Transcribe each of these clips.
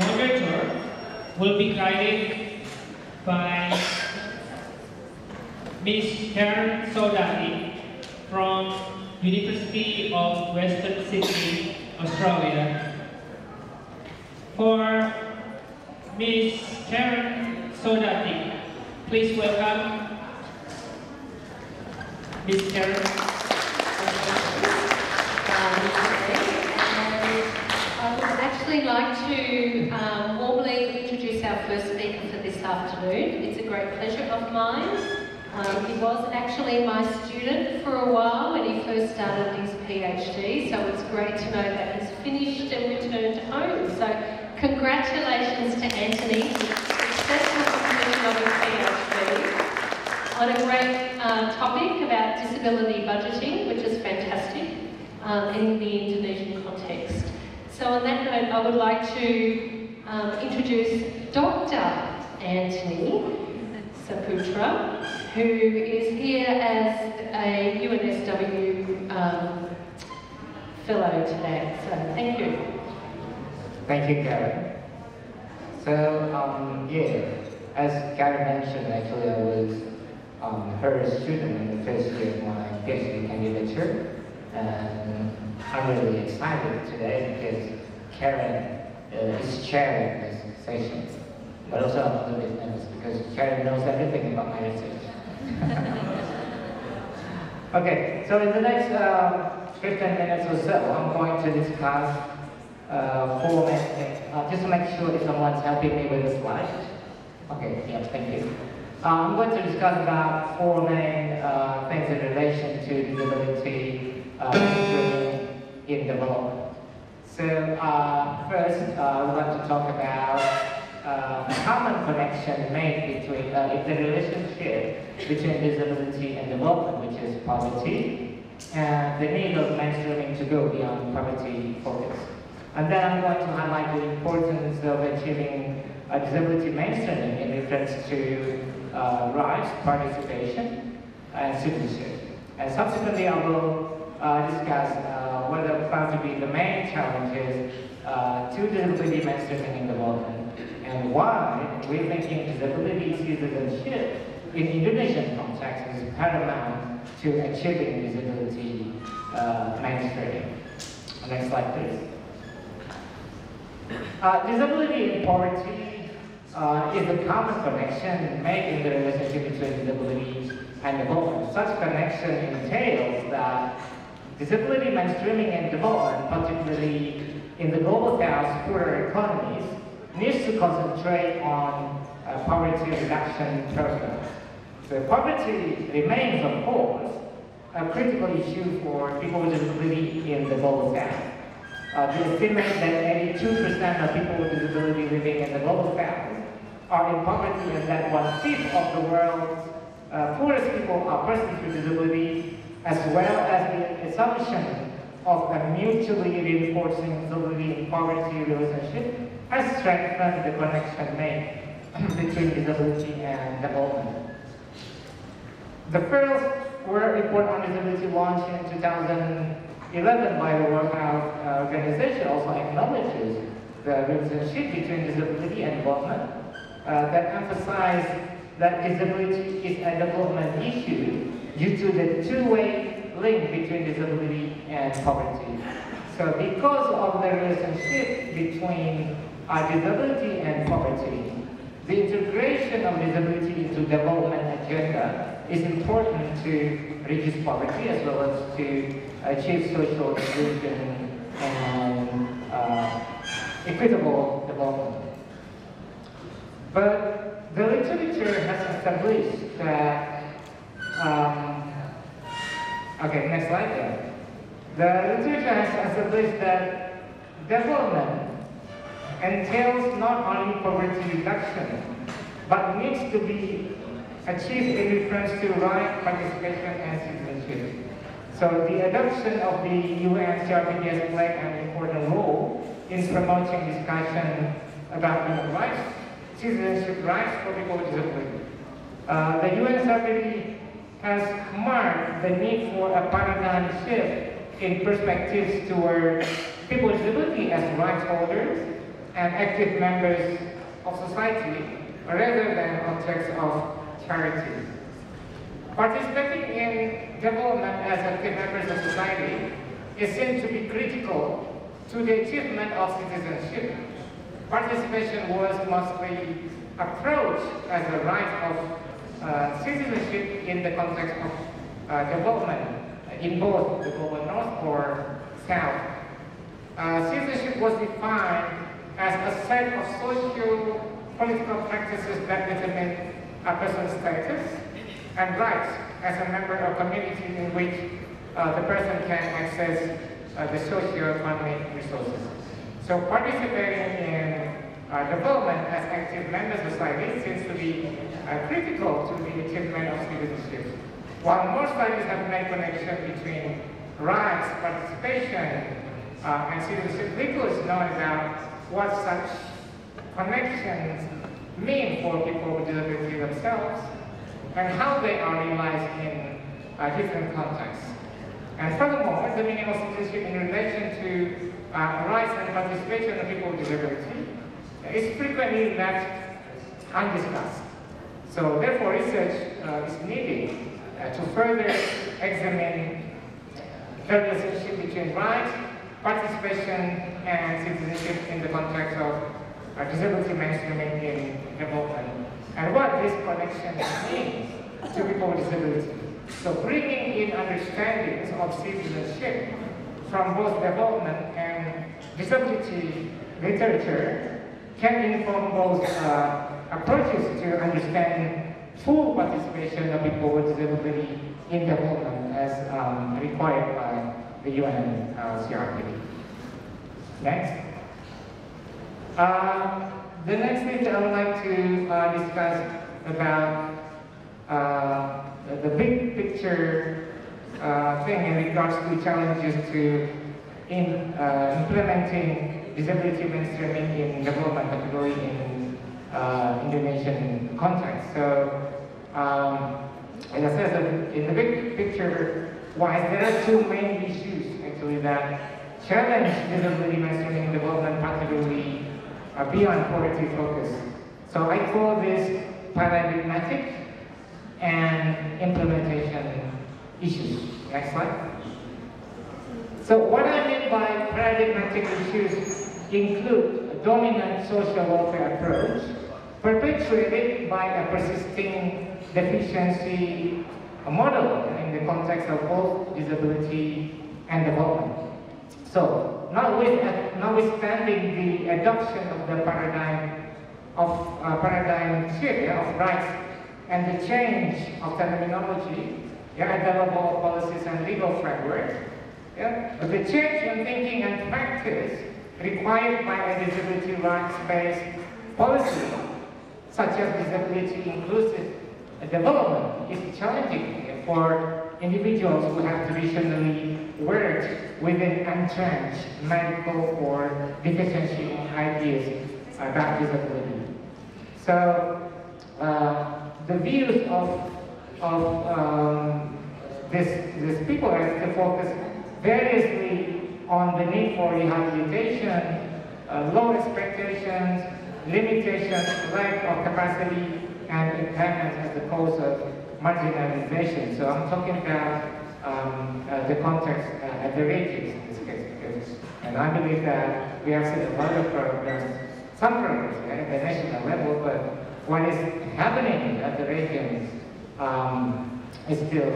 moderator will be guided by Ms. Karen Sodati from University of Western Sydney, Australia. For Ms. Karen Sodati, please welcome Ms. Karen. I would actually like to warmly introduce our first speaker for this afternoon. It's a great pleasure of mine. He was actually my student for a while when he first started his PhD, so it's great to know that he's finished and returned home. So congratulations to Antoni for the successful completion of his PhD on a great topic about disability budgeting, which is fantastic in the Indonesian context. So on that note, I would like to introduce Dr. Antoni Tsaputra, who is here as a UNSW fellow today. So thank you. Thank you, Karen. So, as Karen mentioned, actually I was her student in the first year of my PhD candidature, and I'm really excited today because Karen is chairing this session. But also I'm a little bit nervous because Karen knows everything about my research. Okay, so in the next 15 minutes or so, I'm going to discuss four main things. Just to make sure if someone's helping me with the slides. Okay, yeah, thank you. I'm going to discuss about four main things in relation to disability in development. So first, we'd like to talk about common connection made between the relationship between disability and development, which is poverty, and the need of mainstreaming to go beyond poverty focus. And then I'm going to highlight the importance of achieving disability mainstreaming in reference to rights, participation, and citizenship. And subsequently, I will discuss what are found to be the main challenges to disability mainstreaming in development, and why we're thinking disability citizenship in Indonesian context is paramount to achieving disability mainstreaming. Next slide, please. Disability and poverty is a common connection made in the relationship between disability and development. Such connection entails that disability mainstreaming and development, particularly in the global south poorer economies, needs to concentrate on poverty reduction programs. So poverty remains, of course, a critical issue for people with disability in the global south. We estimate that 82% of people with disability living in the global south are in poverty, and that 1/5 of the world's poorest people are persons with disability, as well as the assumption of a mutually reinforcing disability and poverty relationship has strengthened the connection made between disability and development. The first World Report on Disability launched in 2011 by the World Health Organization also acknowledges the relationship between disability and development that emphasizes that disability is a development issue due to the two-way link between disability and poverty. So because of the relationship between disability and poverty, the integration of disability into development agenda is important to reduce poverty as well as to achieve social inclusion and equitable development. But the literature has established that, okay, next slide there. The literature has established that development entails not only poverty reduction, but needs to be achieved in reference to right, participation, and citizenship. So the adoption of the UN CRPD has played an important role in promoting discussion about human rights, citizenship rights for people with disability. The UN CRPD has marked the need for a paradigm shift in perspectives toward people with disability as rights holders, and active members of society rather than objects of charity. Participating in development as active members of society is seen to be critical to the achievement of citizenship. Participation was mostly approached as a right of citizenship in the context of development in both the global north or south. Citizenship was defined as a set of social political practices that determine a person's status and rights as a member of a community in which the person can access the socio-economic resources. So participating in development as active members of society seems to be critical to the achievement of citizenship. While more studies have made connection between rights, participation, and citizenship, little is known about what such connections mean for people with disability themselves and how they are realized in different contexts. And furthermore, the meaning of citizenship in relation to rights and participation of people with disability is frequently left undiscussed. So therefore, research is needed to further examine the relationship between rights, participation, and citizenship in the context of disability mainstreaming in development, and what this connection means to people with disability. So bringing in understandings of citizenship from both development and disability literature can inform both approaches to understand full participation of people with disability in development as required by the UN CRPD. Next. The next thing I would like to discuss about the big picture thing in regards to challenges to implementing disability mainstreaming in development, particularly in Indonesian context. So, as I said, in the big picture wise, there are two main issues actually that challenge disability mainstreaming in development, particularly beyond poverty focus. So I call this paradigmatic and implementation issues. Next slide. So what I mean by paradigmatic issues include a dominant social welfare approach perpetuated by a persisting deficiency model in the context of both disability and development. So, notwithstanding the adoption of the paradigm shift of rights and the change of terminology, available policies and legal framework, but the change in thinking and practice required by a disability rights-based policy, such as disability inclusive development, is challenging for individuals who have traditionally worked within entrenched medical or differentiating ideas about disability. So the views of these people have to focus variously on the need for rehabilitation, low expectations, limitations, lack of capacity, and impairment as the cause of marginalization. So I'm talking about the context at the regions in this case, and I believe that we have seen a lot of progress, some progress at the national level, but what is happening at the regions is still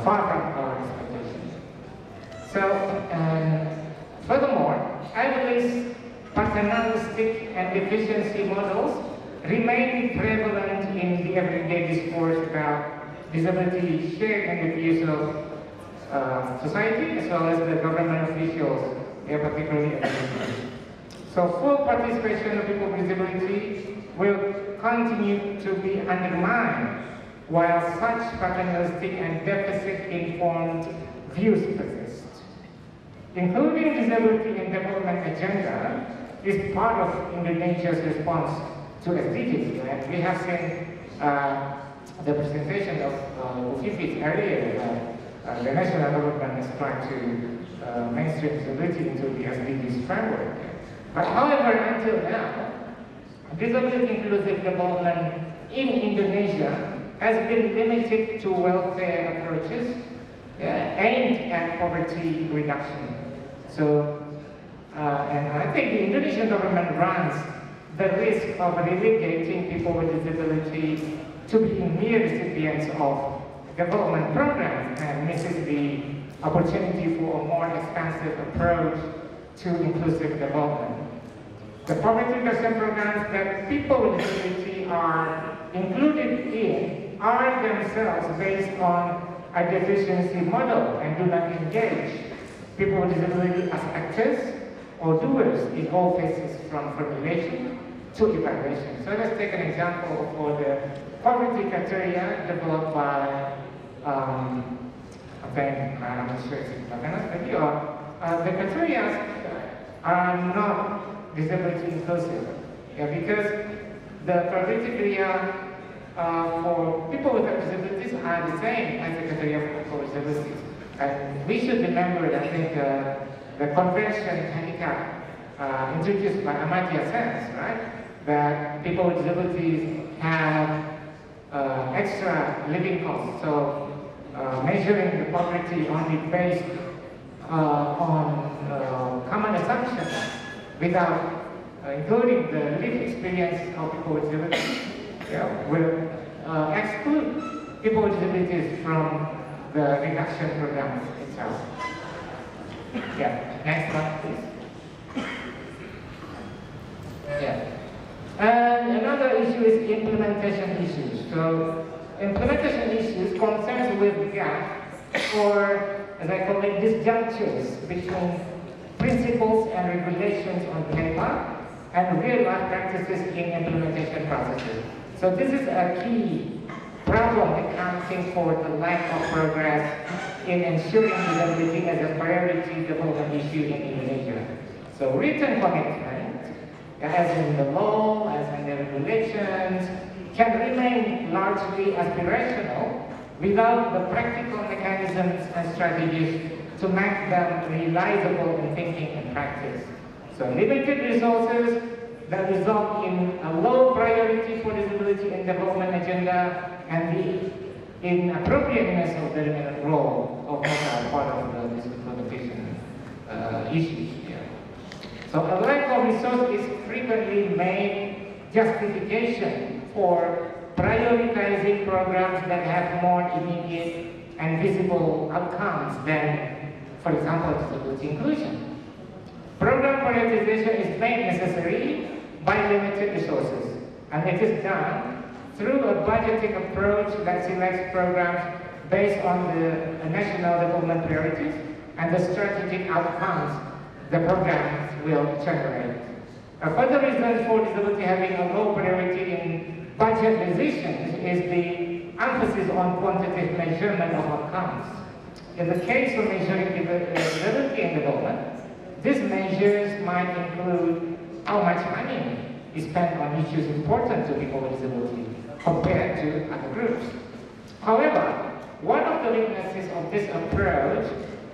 far from our expectations. So, furthermore, I believe paternalistic and deficiency models remain prevalent in the everyday discourse about disability shared in the views of society as well as the government officials, particularly administrators. So full participation of people with disability will continue to be undermined while such paternalistic and deficit-informed views persist. Including disability in development agenda is part of Indonesia's response to SDGs, and we have seen the presentation of Ufifit earlier. The national government is trying to mainstream disability into the SDGs framework. But however, until now, disability inclusive development in Indonesia has been limited to welfare approaches aimed at poverty reduction. So, and I think the Indonesian government runs the risk of relegating people with disability to being mere recipients of development programs and misses the opportunity for a more expansive approach to inclusive development. The poverty reduction programs that people with disability are included in are themselves based on a deficiency model and do not engage people with disability as actors or doers in all phases from formulation to evaluation. So let's take an example for the poverty criteria developed by, I think, I'm not sure it's maybe, or the criteria are not disability inclusive. Because the criteria for people with disabilities are the same as the criteria for people with disabilities. And we should remember that I think the convention handicap introduced by Amartya Sen, right? That people with disabilities have extra living costs. So measuring the poverty only based on common assumptions without including the lived experience of people with disabilities will exclude people with disabilities from the reduction program itself. Yeah, next one please. Yeah. And another issue is implementation issues. So implementation issues concerns with gap or, as I call it, disjunctures between principles and regulations on paper and real-life practices in implementation processes. So this is a key problem accounting for the lack of progress in ensuring disability as a priority development issue in Indonesia. So written commitment, as in the law, as in the regulations, can remain largely aspirational without the practical mechanisms and strategies to make them realizable in thinking and practice. So limited resources that result in a low priority for disability in development agenda and the inappropriateness of the remaining role of part of this implementation issues here. So a lack of resource is frequently made justification for prioritizing programs that have more immediate and visible outcomes than, for example, disability inclusion. Program prioritization is made necessary by limited resources, and it is done through a budgeting approach that selects programs based on the national development priorities and the strategic outcomes the programs will generate. A further reason for disability having a low priority in budget decisions is the emphasis on quantitative measurement of outcomes. In the case of measuring disability in development, these measures might include how much money is spent on issues important to people with disability compared to other groups. However, one of the weaknesses of this approach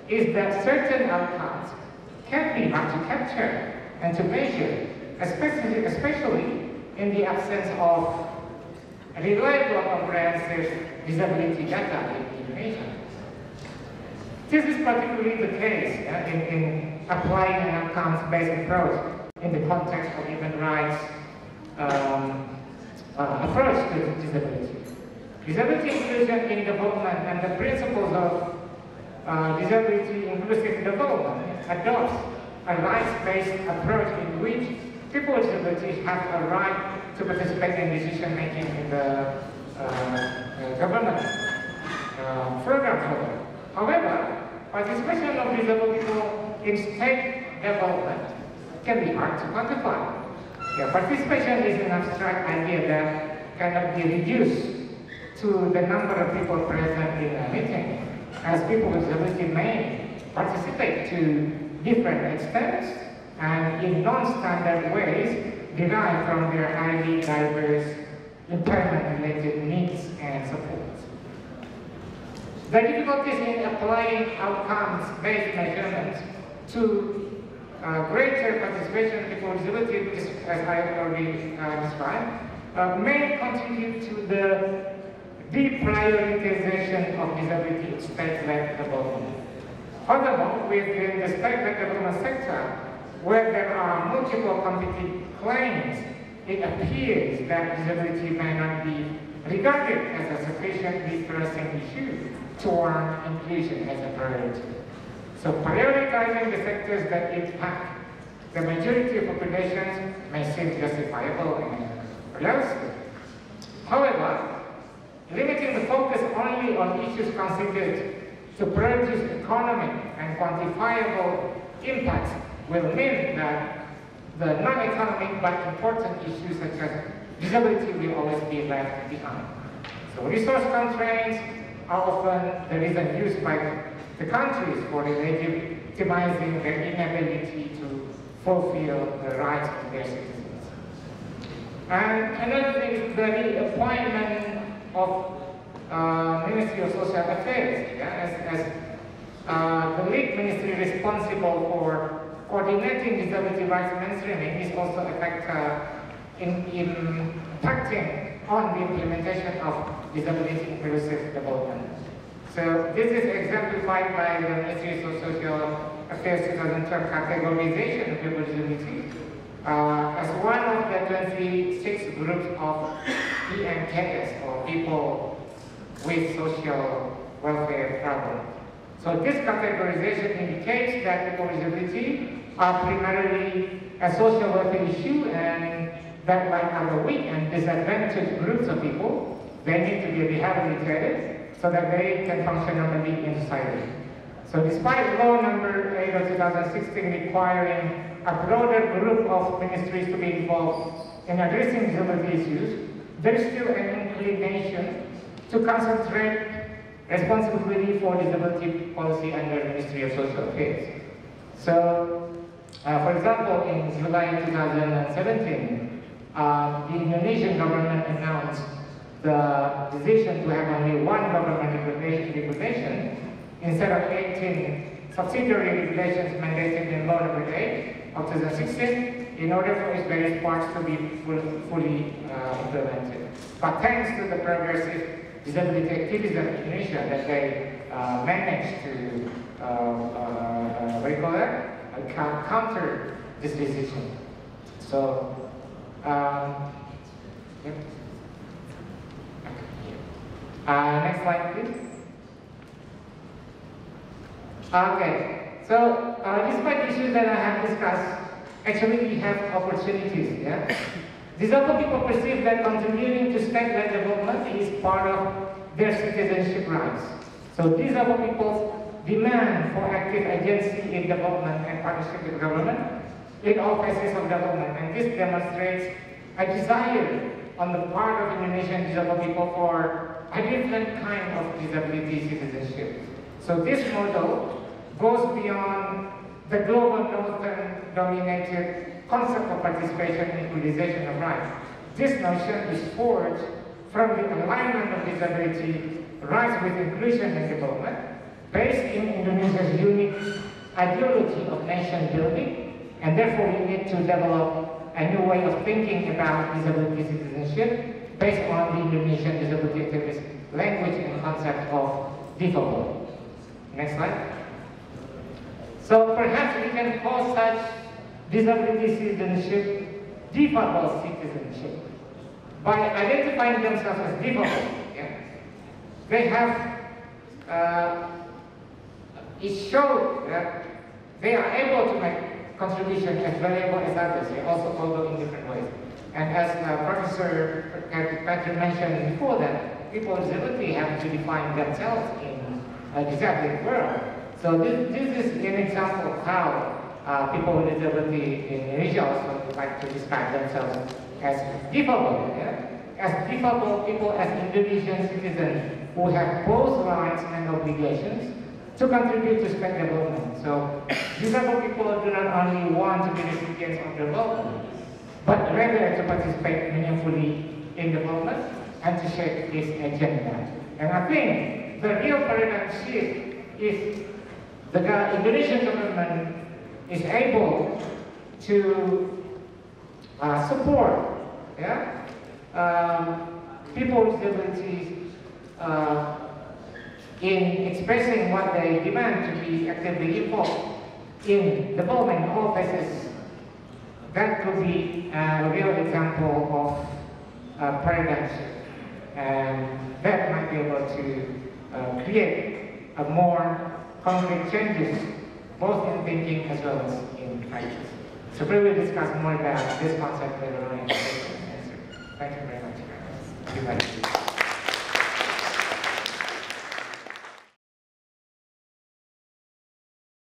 is that certain outcomes can be hard to capture and to measure, especially in the absence of reliable comprehensive disability data in Indonesia. This is particularly the case in applying an outcomes-based approach in the context of human rights approach to disability. Disability inclusion in development and the principles of disability inclusive development adopts a rights-based approach in which people with disabilities have a right to participate in decision-making in the government program. However, participation of disabled people in state development can be hard to quantify. Participation is an abstract idea that cannot be reduced to the number of people present in a meeting, as people with disability may participate to different extents and in non-standard ways derived from their highly diverse impairment-related needs and support. The difficulties in applying outcomes-based measurements to greater participation in people with disabilities, as I already described, may contribute to the deprioritization of disability in state-led development. Furthermore, within the state-led development sector, where there are multiple competing claims, it appears that disability may not be regarded as a sufficiently pressing issue toward inclusion as a priority. So prioritizing the sectors that impact the majority of populations may seem justifiable and realistic. However, limiting the focus only on issues considered to produce economic and quantifiable impacts will mean that the non-economic but important issues such as disability will always be left behind. So resource constraints are often the reason used by the countries for legitimizing their inability to fulfill the rights of their citizens. And another thing is the appointment of Ministry of Social Affairs, yeah, as the lead ministry responsible for coordinating disability rights mainstreaming is also a factor in impacting on the implementation of disability inclusive development. So this is exemplified by the Ministry of Social Affairs 2012 categorization of people with disability as one of the 26 groups of PMKs, or people with social welfare problems. So this categorization indicates that people with disability are primarily a social welfare issue, and that like other weak and disadvantaged groups of people, they need to be rehabilitated so that they can function normally in society. So despite law number 8 of 2016 requiring a broader group of ministries to be involved in addressing disability issues, there is still an inclination to concentrate responsibility for disability policy under the Ministry of Social Affairs. So, for example, in July 2017, the Indonesian government announced the decision to have only one government regulation instead of 18 subsidiary regulations mandated in Law Number 8 of 2016 in order for its various parts to be fully implemented. But thanks to the progressive disability activism in Indonesia that they managed to counter this decision. So, next slide, please. Okay, so despite issues that I have discussed, actually we have opportunities. Yeah, disabled people perceive that contributing to state-led development is part of their citizenship rights. So disabled people's demand for active agency in development and partnership with government in all phases of development, and this demonstrates a desire on the part of Indonesian disabled people for a different kind of disability citizenship. So this model goes beyond the global northern-dominated concept of participation and equalization of rights. This notion is forged from the alignment of disability rights with inclusion and development, based in Indonesia's unique ideology of nation building, and therefore we need to develop a new way of thinking about disability citizenship based on the Indonesian disability activist language and concept of defable. Next slide. So perhaps we can call such disability citizenship defable citizenship by identifying themselves as defable. Yeah. They have it showed that they are able to make contribution as valuable as others, also although in different ways. And as Professor Patrick mentioned before, that people with disability have to define themselves in a disabled world. So this is an example of how people with disability in Indonesia also like to describe themselves as defable. Yeah? As defable people, as Indonesian citizens who have both rights and obligations to contribute to state development. So disabled people do not only want to be recipients of development, but rather to participate meaningfully in development and to shape this agenda. And I think the real paradigm shift if the Indonesian government is able to support people with disabilities in expressing what they demand to be actively involved in development of all phases. That could be a real example of paradigm shift, and that might be able to create a more concrete changes, both in thinking as well as in practice. So we will discuss more about this concept later on.